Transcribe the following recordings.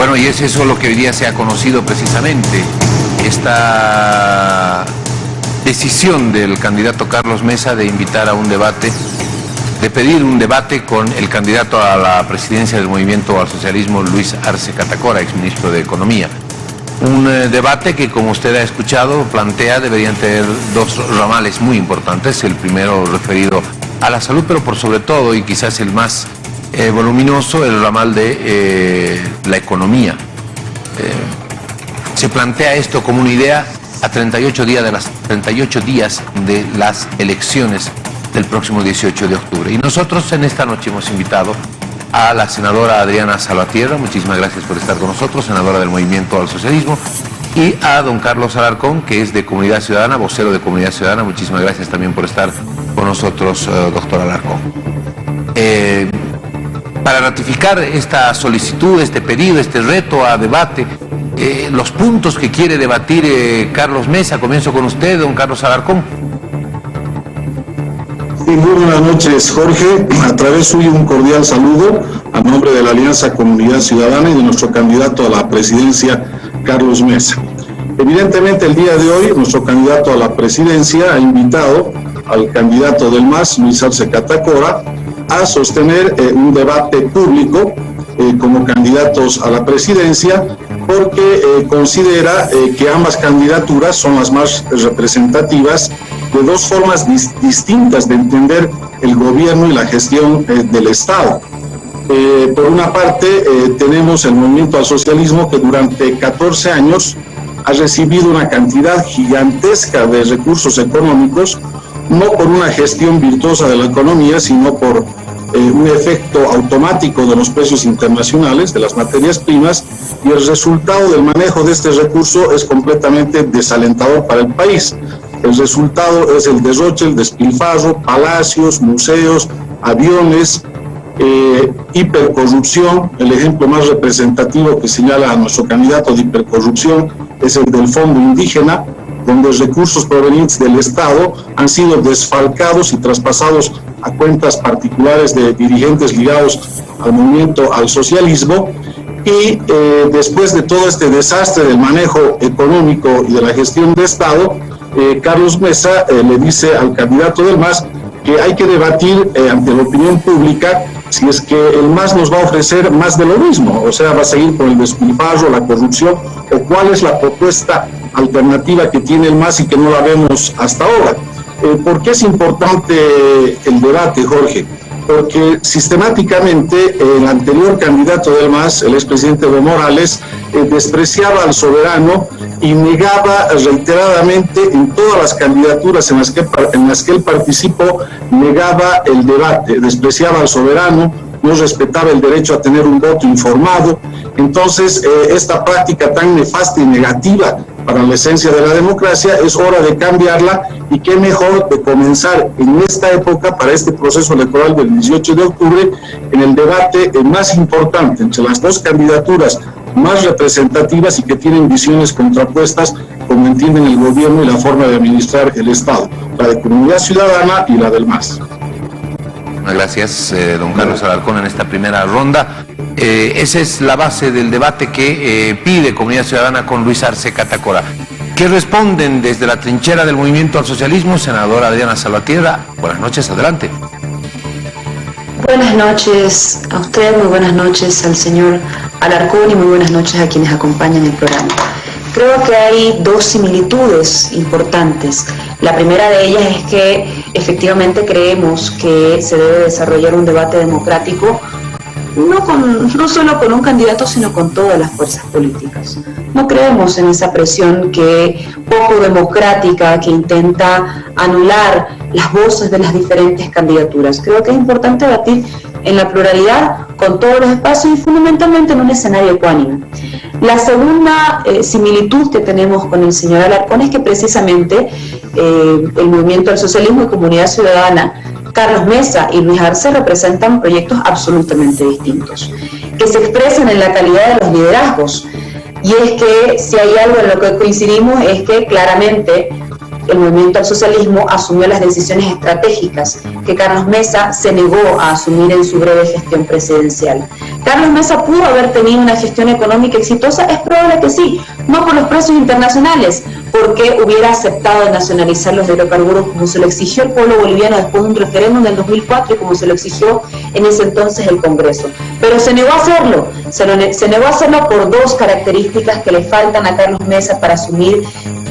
Bueno, y es eso lo que hoy día se ha conocido precisamente, esta decisión del candidato Carlos Mesa de invitar a un debate, de pedir un debate con el candidato a la presidencia del Movimiento al Socialismo, Luis Arce Catacora, exministro de Economía. Un debate que, como usted ha escuchado, plantea deberían tener dos ramales muy importantes. El primero referido a la salud, pero por sobre todo, y quizás el más voluminoso, el ramal de la economía. Se plantea esto como una idea a 38 días de las elecciones del próximo 18 de octubre. Y nosotros en esta noche hemos invitado a la senadora Adriana Salvatierra, muchísimas gracias por estar con nosotros, senadora del Movimiento al Socialismo, y a don Carlos Alarcón, que es de Comunidad Ciudadana, vocero de Comunidad Ciudadana. Muchísimas gracias también por estar con nosotros, doctor Alarcón. Para ratificar esta solicitud, este pedido, este reto a debate, los puntos que quiere debatir Carlos Mesa, comienzo con usted, don Carlos Alarcón. Sí, muy buenas noches, Jorge. A través suyo un cordial saludo a nombre de la Alianza Comunidad Ciudadana y de nuestro candidato a la presidencia, Carlos Mesa. Evidentemente, el día de hoy, nuestro candidato a la presidencia ha invitado al candidato del MAS, Luis Arce Catacora, a sostener un debate público como candidatos a la presidencia, porque considera que ambas candidaturas son las más representativas de dos formas distintas de entender el gobierno y la gestión del Estado. Por una parte, tenemos el Movimiento al Socialismo, que durante 14 años ha recibido una cantidad gigantesca de recursos económicos, no por una gestión virtuosa de la economía, sino por un efecto automático de los precios internacionales de las materias primas, y el resultado del manejo de este recurso es completamente desalentador para el país. El resultado es el derroche, el despilfarro, palacios, museos, aviones, hipercorrupción. El ejemplo más representativo que señala a nuestro candidato de hipercorrupción es el del Fondo Indígena, donde los recursos provenientes del Estado han sido desfalcados y traspasados a cuentas particulares de dirigentes ligados al movimiento al socialismo. Y después de todo este desastre del manejo económico y de la gestión de Estado, Carlos Mesa le dice al candidato del MAS que hay que debatir ante la opinión pública si es que el MAS nos va a ofrecer más de lo mismo, o sea, va a seguir con el despilfarro, la corrupción, o cuál es la propuesta alternativa que tiene el MAS y que no la vemos hasta ahora. ¿Por qué es importante el debate, Jorge? Porque sistemáticamente el anterior candidato del MAS, el expresidente Evo Morales, despreciaba al soberano y negaba reiteradamente en todas las candidaturas en las que él participó, negaba el debate, despreciaba al soberano, no respetaba el derecho a tener un voto informado. Entonces, esta práctica tan nefasta y negativa para la esencia de la democracia, es hora de cambiarla, y qué mejor de comenzar en esta época, para este proceso electoral del 18 de octubre, en el debate más importante entre las dos candidaturas más representativas y que tienen visiones contrapuestas, como entienden el gobierno y la forma de administrar el Estado, la de Comunidad Ciudadana y la del MAS. Gracias, don Carlos Alarcón, en esta primera ronda. Esa es la base del debate que pide Comunidad Ciudadana con Luis Arce Catacora. ¿Qué responden desde la trinchera del Movimiento al Socialismo? Senadora Adriana Salvatierra, buenas noches, adelante. Buenas noches a usted, muy buenas noches al señor Alarcón y muy buenas noches a quienes acompañan el programa. Creo que hay dos similitudes importantes. La primera de ellas es que efectivamente creemos que se debe desarrollar un debate democrático no solo con un candidato, sino con todas las fuerzas políticas. No creemos en esa presión poco democrática que intenta anular las voces de las diferentes candidaturas. Creo que es importante debatir en la pluralidad, con todos los espacios y fundamentalmente en un escenario ecuánime. La segunda similitud que tenemos con el señor Alarcón es que precisamente el Movimiento al Socialismo y Comunidad Ciudadana, Carlos Mesa y Luis Arce, representan proyectos absolutamente distintos, que se expresan en la calidad de los liderazgos. Y es que si hay algo en lo que coincidimos es que claramente el movimiento al socialismo asumió las decisiones estratégicas que Carlos Mesa se negó a asumir en su breve gestión presidencial. ¿Carlos Mesa pudo haber tenido una gestión económica exitosa? Es probable que sí, no por los precios internacionales, porque hubiera aceptado nacionalizar los hidrocarburos como se lo exigió el pueblo boliviano después de un referéndum del 2004 y como se lo exigió en ese entonces el Congreso. Pero se negó a hacerlo, se negó a hacerlo por dos características que le faltan a Carlos Mesa para asumir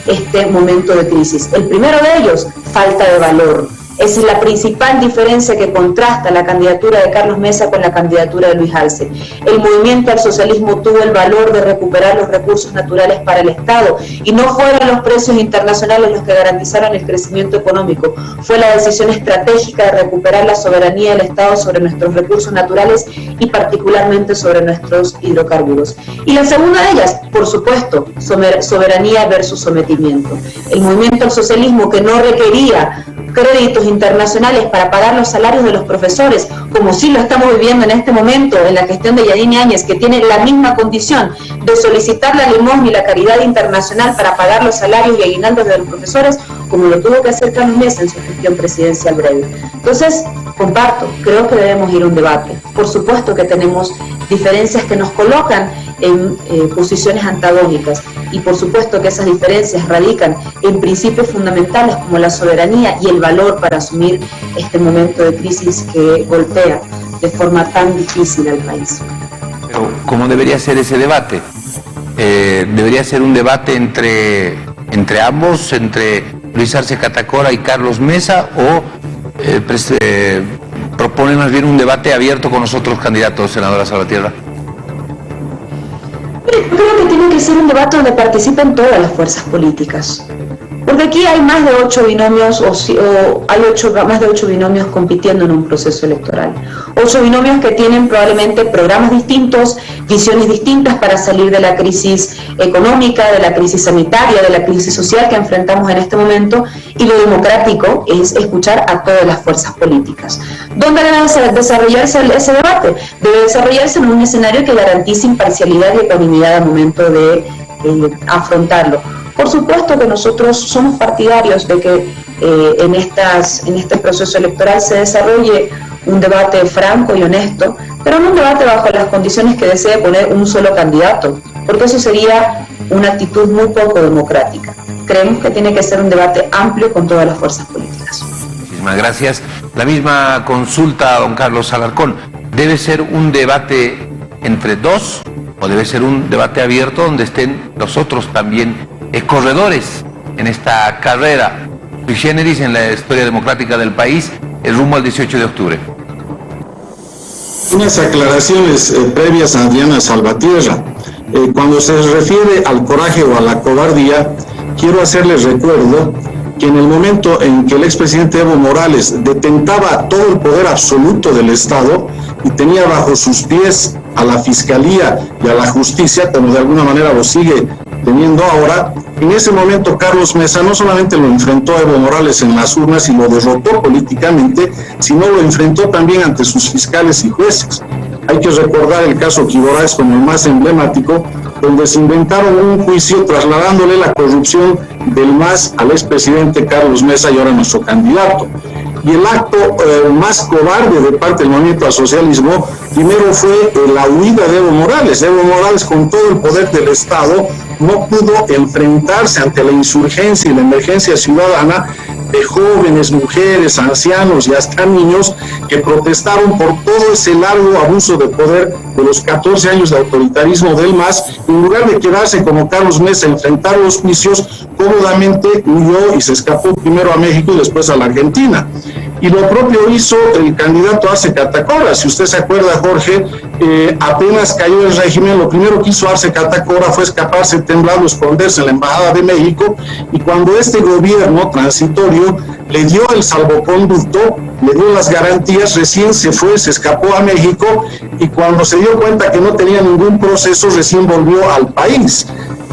este momento de crisis. El primero de ellos, falta de valor. Esa es la principal diferencia que contrasta la candidatura de Carlos Mesa con la candidatura de Luis Arce. El movimiento al socialismo tuvo el valor de recuperar los recursos naturales para el Estado y no fueron los precios internacionales los que garantizaron el crecimiento económico. Fue la decisión estratégica de recuperar la soberanía del Estado sobre nuestros recursos naturales y particularmente sobre nuestros hidrocarburos. Y la segunda de ellas, por supuesto, soberanía versus sometimiento. El movimiento al socialismo, que no requería créditos internacionales para pagar los salarios de los profesores, como sí lo estamos viviendo en este momento en la gestión de Yanine Áñez, que tiene la misma condición de solicitar la limosna y la caridad internacional para pagar los salarios y aguinaldos de los profesores, como lo tuvo que hacer Carlos Mesa en su gestión presidencial breve. Entonces, comparto, creo que debemos ir a un debate. Por supuesto que tenemos diferencias que nos colocan en posiciones antagónicas y por supuesto que esas diferencias radican en principios fundamentales como la soberanía y el valor para asumir este momento de crisis que golpea de forma tan difícil al país. Pero ¿cómo debería ser ese debate? ¿Debería ser un debate entre ambos, entre Luis Arce Catacora y Carlos Mesa, o proponen más bien un debate abierto con los otros candidatos, senadora Salvatierra? Yo creo que tiene que ser un debate donde participen todas las fuerzas políticas, porque aquí hay más de 8 binomios más de 8 binomios compitiendo en un proceso electoral. 8 binomios que tienen probablemente programas distintos, visiones distintas para salir de la crisis económica, de la crisis sanitaria, de la crisis social que enfrentamos en este momento, y lo democrático es escuchar a todas las fuerzas políticas. ¿Dónde debe desarrollarse ese debate? Debe desarrollarse en un escenario que garantice imparcialidad y ecuanimidad al momento de afrontarlo. Por supuesto que nosotros somos partidarios de que en este proceso electoral se desarrolle un debate franco y honesto, pero no un debate bajo las condiciones que desee poner un solo candidato, porque eso sería una actitud muy poco democrática. Creemos que tiene que ser un debate amplio con todas las fuerzas políticas. Muchísimas gracias. La misma consulta a don Carlos Alarcón. ¿Debe ser un debate entre dos o debe ser un debate abierto donde estén los otros también corredores en esta carrera sui generis en la historia democrática del país, el rumbo al 18 de octubre? Unas aclaraciones previas a Adriana Salvatierra. Cuando se refiere al coraje o a la cobardía, quiero hacerles recuerdo que en el momento en que el expresidente Evo Morales detentaba todo el poder absoluto del Estado y tenía bajo sus pies a la Fiscalía y a la Justicia, como de alguna manera lo sigue teniendo ahora, en ese momento Carlos Mesa no solamente lo enfrentó a Evo Morales en las urnas y lo derrotó políticamente, sino lo enfrentó también ante sus fiscales y jueces. Hay que recordar el caso Quiboraes como el más emblemático, donde se inventaron un juicio trasladándole la corrupción del MAS al expresidente Carlos Mesa y ahora nuestro candidato. Y el acto más cobarde de parte del movimiento al socialismo, primero fue la huida de Evo Morales. Evo Morales, con todo el poder del Estado, no pudo enfrentarse ante la insurgencia y la emergencia ciudadana de jóvenes, mujeres, ancianos y hasta niños que protestaron por todo ese largo abuso de poder de los 14 años de autoritarismo del MAS. En lugar de quedarse como Carlos Mesa a enfrentar los juicios, cómodamente huyó y se escapó primero a México y después a la Argentina. Y lo propio hizo el candidato Arce Catacora. Si usted se acuerda, Jorge, apenas cayó el régimen, lo primero que hizo Arce Catacora fue escaparse temblando, esconderse en la Embajada de México, y cuando este gobierno transitorio le dio el salvoconducto, le dio las garantías, recién se fue, se escapó a México, y cuando se dio cuenta que no tenía ningún proceso, recién volvió al país.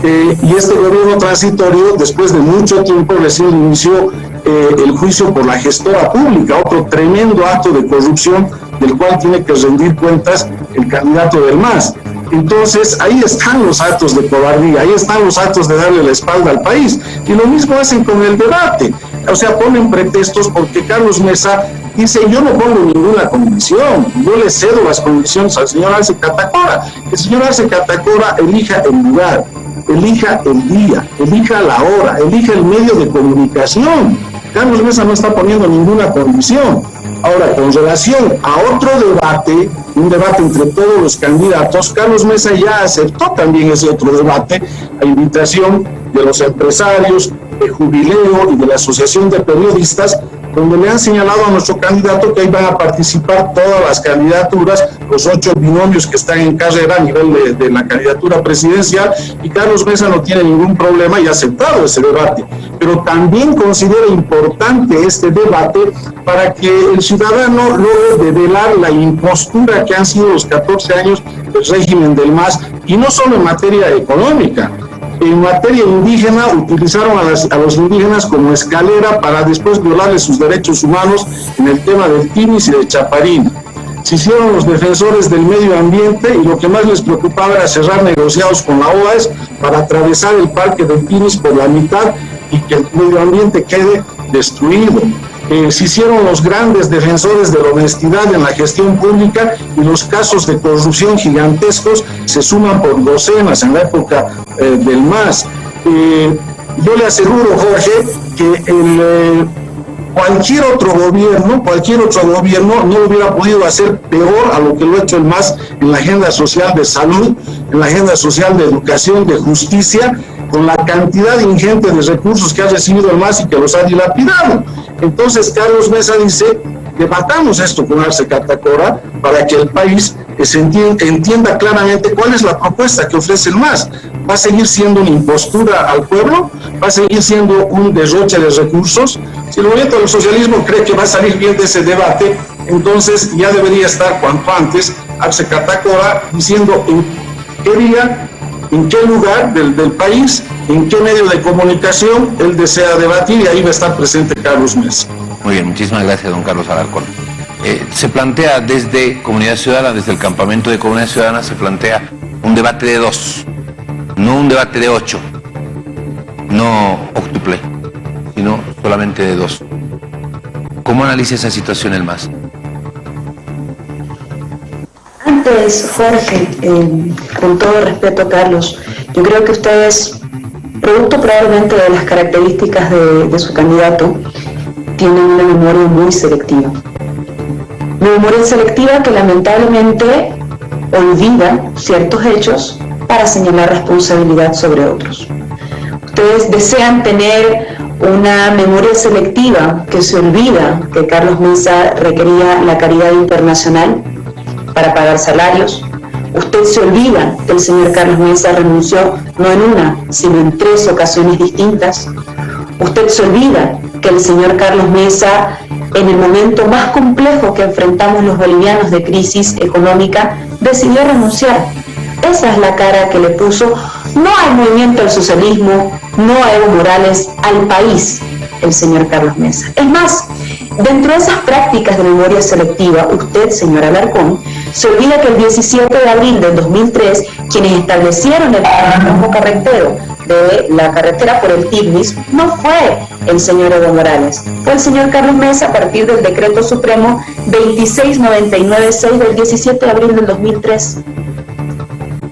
Y este gobierno transitorio, después de mucho tiempo, recién inició el juicio por la gestora pública, otro tremendo acto de corrupción del cual tiene que rendir cuentas el candidato del MAS. Entonces, ahí están los actos de cobardía, ahí están los actos de darle la espalda al país. Y lo mismo hacen con el debate. O sea, ponen pretextos porque Carlos Mesa dice, yo no pongo ninguna condición, yo le cedo las condiciones al señor Arce Catacora. El señor Arce Catacora elija el lugar, elija el día, elija la hora, elija el medio de comunicación. Carlos Mesa no está poniendo ninguna condición. Ahora, con relación a otro debate, un debate entre todos los candidatos, Carlos Mesa ya aceptó también ese otro debate, a invitación de los empresarios, de Jubileo y de la Asociación de Periodistas, donde le han señalado a nuestro candidato que ahí van a participar todas las candidaturas, los 8 binomios que están en carrera a nivel de la candidatura presidencial, y Carlos Mesa no tiene ningún problema y ha aceptado ese debate. Pero también considera importante este debate para que el ciudadano logre develar la impostura que han sido los 14 años del régimen del MAS, y no solo en materia económica. En materia indígena, utilizaron a los indígenas como escalera para después violarles sus derechos humanos en el tema del Tinis y de Chaparín. Se hicieron los defensores del medio ambiente y lo que más les preocupaba era cerrar negociados con la OAS para atravesar el parque del Tinis por la mitad y que el medio ambiente quede destruido. Se hicieron los grandes defensores de la honestidad en la gestión pública, y los casos de corrupción gigantescos se suman por docenas en la época del MAS. Yo le aseguro, Jorge, que cualquier otro gobierno no hubiera podido hacer peor a lo que lo ha hecho el MAS en la agenda social de salud, en la agenda social de educación, de justicia, con la cantidad ingente de recursos que ha recibido el MAS y que los ha dilapidado. Entonces Carlos Mesa dice, debatamos esto con Arce Catacora para que el país entienda claramente cuál es la propuesta que ofrece el MAS. ¿Va a seguir siendo una impostura al pueblo? ¿Va a seguir siendo un derroche de recursos? Si el movimiento del socialismo cree que va a salir bien de ese debate, entonces ya debería estar cuanto antes Arce Catacora diciendo en qué día, en qué lugar del país, en qué medio de comunicación él desea debatir, y ahí va a estar presente Carlos Mesa. Muy bien, muchísimas gracias, don Carlos Alarcón. Se plantea desde Comunidad Ciudadana, desde el campamento de Comunidad Ciudadana, se plantea un debate de 2, no un debate de 8, no óctuple, sino solamente de 2. ¿Cómo analiza esa situación el MAS? Antes, Jorge, con todo respeto, Carlos, yo creo que ustedes, producto probablemente de las características de su candidato, tienen una memoria muy selectiva. Una memoria selectiva que lamentablemente olvida ciertos hechos para señalar responsabilidad sobre otros. Ustedes desean tener una memoria selectiva que se olvida que Carlos Mesa requería la caridad internacional para pagar salarios. Usted se olvida que el señor Carlos Mesa renunció no en una, sino en 3 ocasiones distintas. Usted se olvida que el señor Carlos Mesa, en el momento más complejo que enfrentamos los bolivianos de crisis económica, decidió renunciar. Esa es la cara que le puso no al movimiento del socialismo, no a Evo Morales, al país, el señor Carlos Mesa. Es más, dentro de esas prácticas de memoria selectiva, usted, señor Alarcón, se olvida que el 17 de abril del 2003, quienes establecieron el tramo carretero de la carretera por el Tigris, no fue el señor Evo Morales, fue el señor Carlos Mesa a partir del decreto supremo 26996 del 17 de abril del 2003.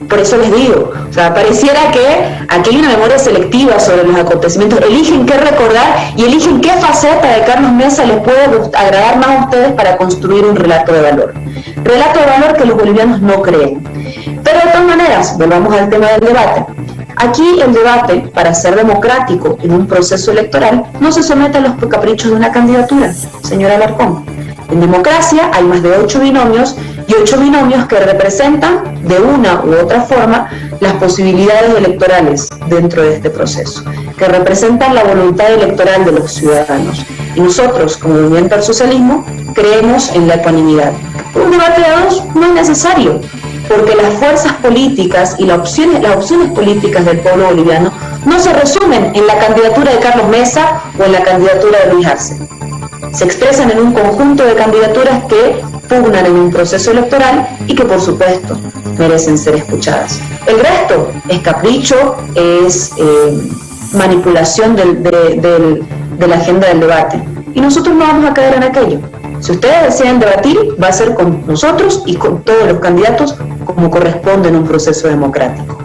Por eso les digo, o sea, pareciera que aquí hay una memoria selectiva sobre los acontecimientos, eligen qué recordar y eligen qué faceta de Carlos Mesa les puede agradar más a ustedes para construir un relato de valor. Relato de valor que los bolivianos no creen. Pero de todas maneras, volvamos al tema del debate. Aquí el debate, para ser democrático en un proceso electoral, no se somete a los caprichos de una candidatura, señor Alarcón. En democracia hay más de 8 binomios y 8 binomios que representan de una u otra forma las posibilidades electorales dentro de este proceso, que representan la voluntad electoral de los ciudadanos. Y nosotros, como movimiento al socialismo, creemos en la ecuanimidad. Un debate de 2 no es necesario, porque las fuerzas políticas y las opciones políticas del pueblo boliviano no se resumen en la candidatura de Carlos Mesa o en la candidatura de Luis Arce. Se expresan en un conjunto de candidaturas que pugnan en un proceso electoral y que, por supuesto, merecen ser escuchadas. El resto es capricho, es manipulación de la agenda del debate. Y nosotros no vamos a caer en aquello. Si ustedes desean debatir, va a ser con nosotros y con todos los candidatos como corresponde en un proceso democrático.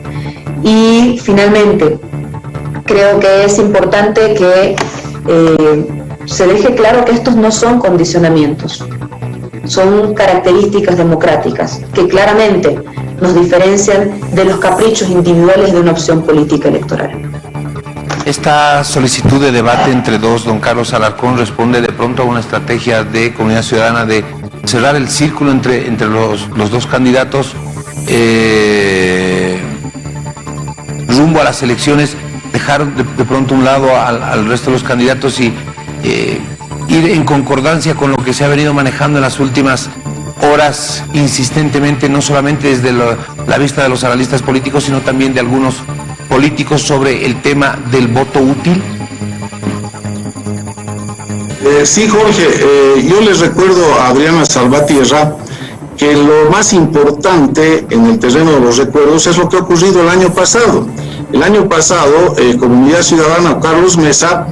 Y finalmente, creo que es importante que se deje claro que estos no son condicionamientos, son características democráticas que claramente nos diferencian de los caprichos individuales de una opción política electoral. Esta solicitud de debate entre dos, don Carlos Alarcón, responde de pronto a una estrategia de Comunidad Ciudadana de cerrar el círculo entre los dos candidatos rumbo a las elecciones, dejar de pronto a un lado al resto de los candidatos y ir en concordancia con lo que se ha venido manejando en las últimas horas insistentemente, no solamente desde la vista de los analistas políticos, sino también de algunos políticos sobre el tema del voto útil? Sí, Jorge, yo les recuerdo a Adriana Salvatierra que lo más importante en el terreno de los recuerdos es lo que ha ocurrido el año pasado. El año pasado, Comunidad Ciudadana, Carlos Mesa,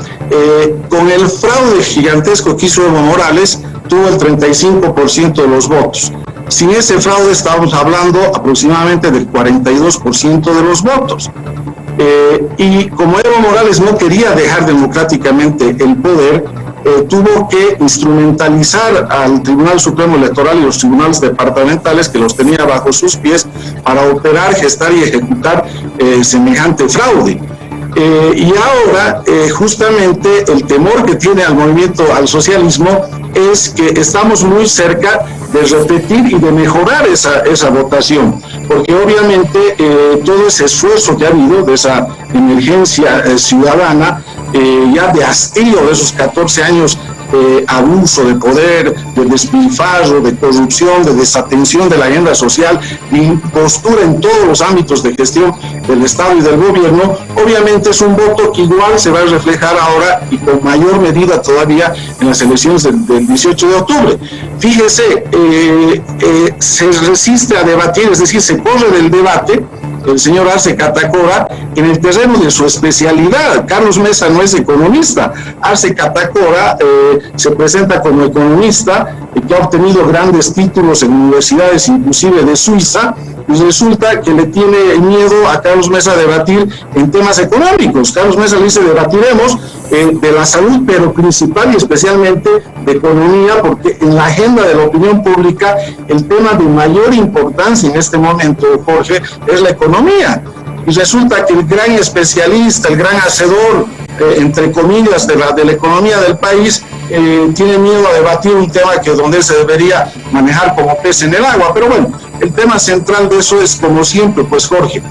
con el fraude gigantesco que hizo Evo Morales, tuvo el 35% de los votos. Sin ese fraude estábamos hablando aproximadamente del 42% de los votos. Y como Evo Morales no quería dejar democráticamente el poder, tuvo que instrumentalizar al Tribunal Supremo Electoral y los tribunales departamentales que los tenía bajo sus pies para operar, gestar y ejecutar semejante fraude. Y ahora justamente el temor que tiene al movimiento al socialismo es que estamos muy cerca de repetir y de mejorar esa votación, porque obviamente todo ese esfuerzo que ha habido de esa emergencia ciudadana, ya de hastío de esos 14 años de abuso de poder, de despilfarro, de corrupción, de desatención de la agenda social, de impostura en todos los ámbitos de gestión del Estado y del gobierno, obviamente es un voto que igual se va a reflejar ahora y con mayor medida todavía en las elecciones del 18 de octubre. Fíjese, se resiste a debatir, es decir, se corre del debate el señor Arce Catacora en el terreno de su especialidad. Carlos Mesa no es economista. Arce Catacora se presenta como economista que ha obtenido grandes títulos en universidades inclusive de Suiza, y resulta que le tiene miedo a Carlos Mesa debatir en temas económicos. Carlos Mesa le dice: debatiremos de la salud, pero principal y especialmente de economía, porque en la agenda de la opinión pública el tema de mayor importancia en este momento, Jorge, es la economía. Y resulta que el gran especialista, el gran hacedor, entre comillas, de la economía del país, tiene miedo a debatir un tema que donde él se debería manejar como pez en el agua. Pero bueno, el tema central de eso es, como siempre, pues Jorge,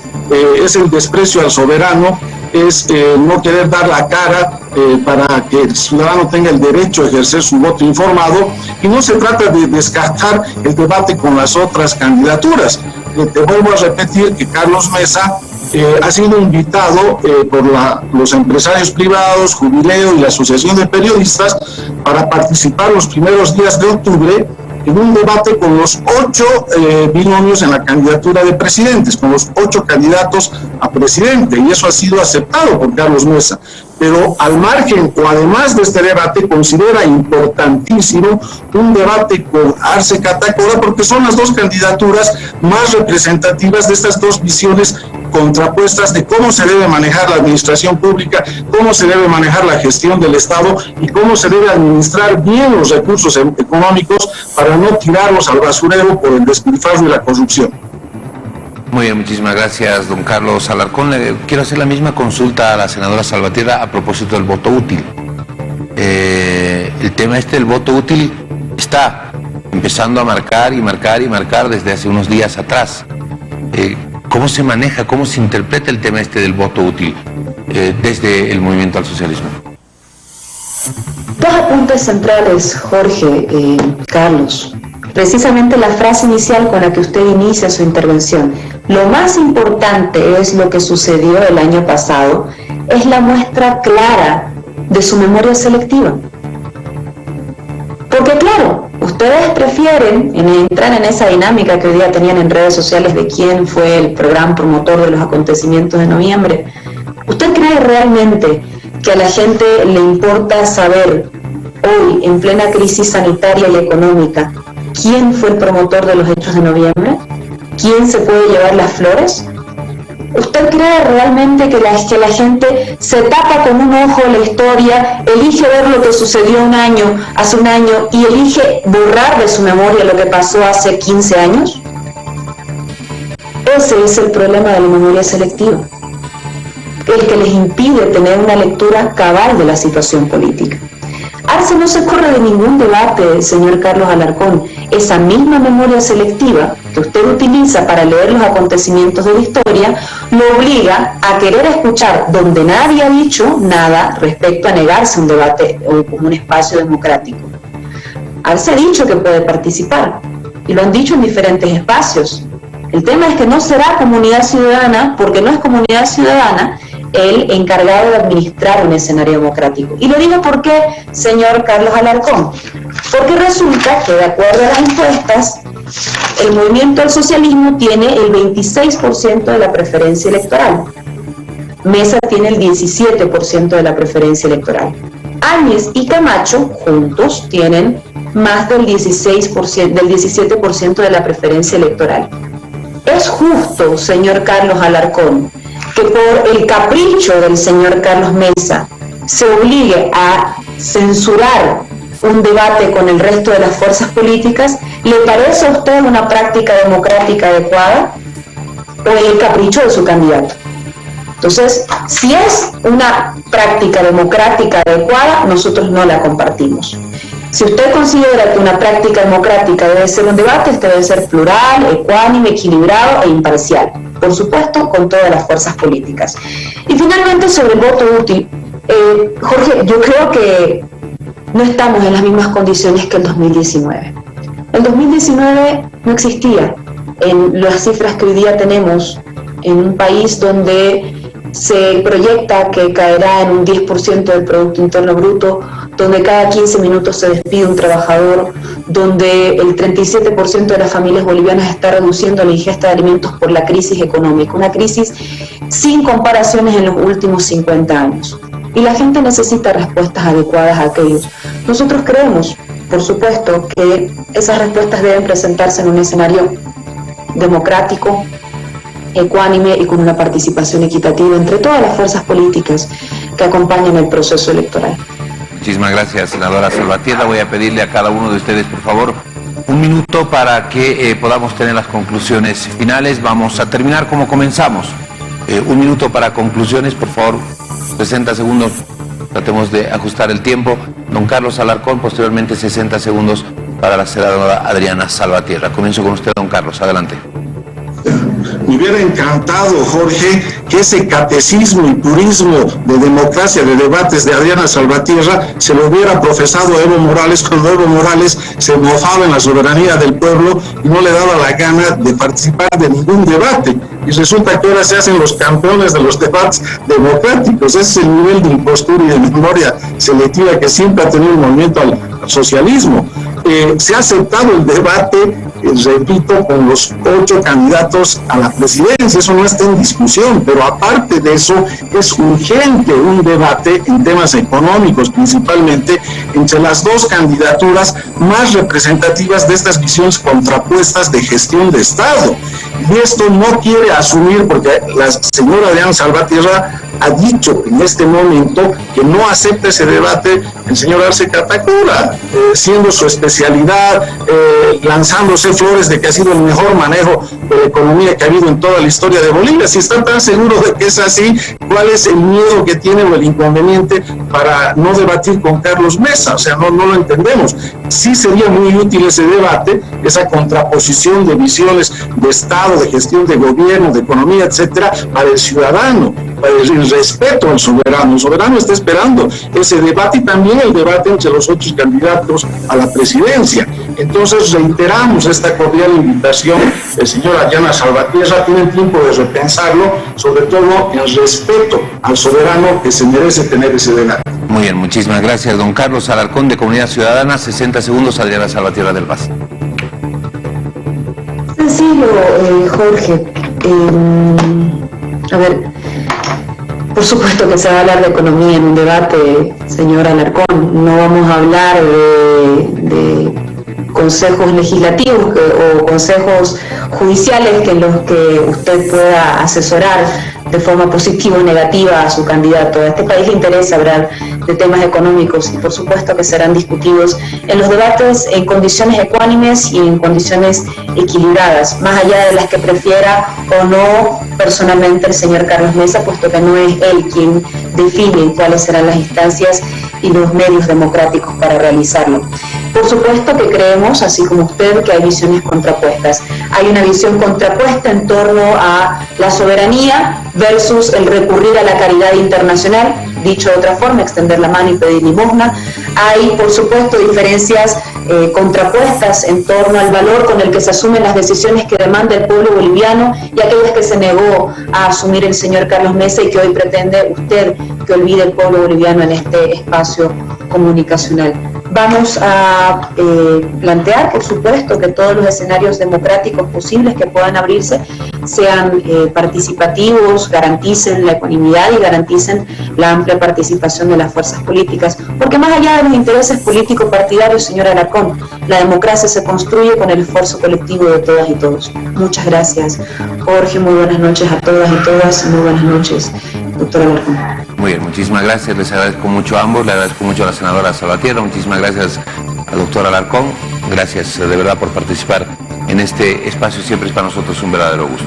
es el desprecio al soberano, es no querer dar la cara para que el ciudadano tenga el derecho a ejercer su voto informado, y no se trata de descartar el debate con las otras candidaturas. Te vuelvo a repetir que Carlos Mesa ha sido invitado por los empresarios privados, Jubileo y la Asociación de Periodistas para participar los primeros días de octubre en un debate con los 8 binomios en la candidatura de presidentes, con los 8 candidatos a presidente, y eso ha sido aceptado por Carlos Mesa. Pero al margen o además de este debate, considera importantísimo un debate con Arce Catacora, porque son las dos candidaturas más representativas de estas dos visiones contrapuestas de cómo se debe manejar la administración pública, cómo se debe manejar la gestión del Estado y cómo se debe administrar bien los recursos económicos para no tirarlos al basurero por el despilfarro y la corrupción. Muy bien, muchísimas gracias, don Carlos Alarcón. Le quiero hacer la misma consulta a la senadora Salvatierra a propósito del voto útil. El tema del voto útil está empezando a marcar desde hace unos días atrás. ¿Cómo se maneja, cómo se interpreta el tema del voto útil desde el movimiento al socialismo? Dos apuntes centrales, Jorge, Carlos. Precisamente la frase inicial con la que usted inicia su intervención. Lo más importante es lo que sucedió el año pasado, es la muestra clara de su memoria selectiva. Porque claro, ustedes prefieren entrar en esa dinámica que hoy día tenían en redes sociales de quién fue el gran promotor de los acontecimientos de noviembre. ¿Usted cree realmente que a la gente le importa saber hoy, en plena crisis sanitaria y económica, quién fue el promotor de los hechos de noviembre? ¿Quién se puede llevar las flores? ¿Usted cree realmente que la gente se tapa con un ojo la historia, elige ver lo que sucedió hace un año y elige borrar de su memoria lo que pasó hace 15 años? Ese es el problema de la memoria selectiva, el que les impide tener una lectura cabal de la situación política. Arce no se corre de ningún debate, señor Carlos Alarcón. Esa misma memoria selectiva que usted utiliza para leer los acontecimientos de la historia lo obliga a querer escuchar donde nadie ha dicho nada respecto a negarse un debate o un espacio democrático. Arce ha dicho que puede participar y lo han dicho en diferentes espacios. El tema es que no será comunidad ciudadana, porque no es comunidad ciudadana el encargado de administrar un escenario democrático. Y lo digo porque, señor Carlos Alarcón, porque resulta que de acuerdo a las encuestas, el movimiento al socialismo tiene el 26% de la preferencia electoral. Mesa tiene el 17% de la preferencia electoral. Áñez y Camacho juntos tienen más del 17% de la preferencia electoral. ¿Es justo, señor Carlos Alarcón, que por el capricho del señor Carlos Mesa se obligue a censurar un debate con el resto de las fuerzas políticas? ¿Le parece a usted una práctica democrática adecuada o es el capricho de su candidato? Entonces, si es una práctica democrática adecuada, nosotros no la compartimos. Si usted considera que una práctica democrática debe ser un debate, este debe ser plural, ecuánime, equilibrado e imparcial. Por supuesto, con todas las fuerzas políticas. Y finalmente, sobre el voto útil. Jorge, yo creo que no estamos en las mismas condiciones que el 2019. El 2019 no existía en las cifras que hoy día tenemos en un país donde se proyecta que caerá en un 10% del Producto Interno Bruto, donde cada 15 minutos se despide un trabajador, donde el 37% de las familias bolivianas está reduciendo la ingesta de alimentos por la crisis económica, una crisis sin comparaciones en los últimos 50 años. Y la gente necesita respuestas adecuadas a aquellos. Nosotros creemos, por supuesto, que esas respuestas deben presentarse en un escenario democrático, ecuánime y con una participación equitativa entre todas las fuerzas políticas que acompañan el proceso electoral. Muchísimas gracias, senadora Salvatierra. Voy a pedirle a cada uno de ustedes, por favor, un minuto para que podamos tener las conclusiones finales. Vamos a terminar como comenzamos. Un minuto para conclusiones, por favor, 60 segundos. Tratemos de ajustar el tiempo. Don Carlos Alarcón, posteriormente 60 segundos para la senadora Adriana Salvatierra. Comienzo con usted, don Carlos. Adelante. Me hubiera encantado, Jorge, que ese catecismo y purismo de democracia, de debates de Adriana Salvatierra se lo hubiera profesado Evo Morales cuando Evo Morales se mofaba en la soberanía del pueblo y no le daba la gana de participar de ningún debate. Y resulta que ahora se hacen los campeones de los debates democráticos. Ese es el nivel de impostura y de memoria selectiva que siempre ha tenido el movimiento al socialismo. Se ha aceptado el debate, repito, con los 8 candidatos a la presidencia. Eso no está en discusión, pero aparte de eso, es urgente un debate en temas económicos, principalmente entre las 2 candidaturas más representativas de estas visiones contrapuestas de gestión de Estado. Y esto no quiere asumir, porque la señora Adriana Salvatierra ha dicho en este momento que no acepta ese debate el señor Arce Catacora, siendo su especialidad, lanzándose flores de que ha sido el mejor manejo de la economía que ha habido en toda la historia de Bolivia. Si está tan seguro de que es así, ¿cuál es el miedo que tiene o el inconveniente para no debatir con Carlos Mesa? O sea, no lo entendemos. Sí sería muy útil ese debate, esa contraposición de visiones de Estado, de gestión de gobierno, de economía, etcétera, para el ciudadano. en respeto al soberano. El soberano está esperando ese debate y también el debate entre los otros candidatos a la presidencia. Entonces reiteramos esta cordial invitación. El señor Ayana Salvatierra tiene tiempo de repensarlo, sobre todo en respeto al soberano que se merece tener ese debate. Muy bien, muchísimas gracias. Don Carlos Alarcón, de Comunidad Ciudadana, 60 segundos, Adriana Salvatierra del Paz. Sencillo, Jorge. A ver, por supuesto que se va a hablar de economía en un debate, señor Alarcón. No vamos a hablar de consejos legislativos o consejos judiciales en los que usted pueda asesorar de forma positiva o negativa a su candidato. A este país le interesa hablar de temas económicos y por supuesto que serán discutidos en los debates en condiciones ecuánimes y en condiciones equilibradas, más allá de las que prefiera o no personalmente el señor Carlos Mesa, puesto que no es él quien define cuáles serán las instancias y los medios democráticos para realizarlo. Por supuesto que creemos, así como usted, que hay visiones contrapuestas. Hay una visión contrapuesta en torno a la soberanía versus el recurrir a la caridad internacional, dicho de otra forma, extender la mano y pedir limosna. Hay, por supuesto, diferencias contrapuestas en torno al valor con el que se asumen las decisiones que demanda el pueblo boliviano y aquellas que se negó a asumir el señor Carlos Mesa y que hoy pretende usted que olvide el pueblo boliviano en este espacio comunicacional. Vamos a plantear, por supuesto, que todos los escenarios democráticos posibles que puedan abrirse sean participativos, garanticen la ecuanimidad y garanticen la amplia participación de las fuerzas políticas, porque más allá de los intereses políticos partidarios, señor Alarcón, la democracia se construye con el esfuerzo colectivo de todas y todos. Muchas gracias, Jorge. Muy buenas noches a todas y todas. Muy buenas noches, doctor Alarcón. Muy bien, muchísimas gracias. Les agradezco mucho a ambos. Le agradezco mucho a la senadora Salvatierra. Muchísimas gracias al doctor Alarcón. Gracias de verdad por participar en este espacio. Siempre es para nosotros un verdadero gusto.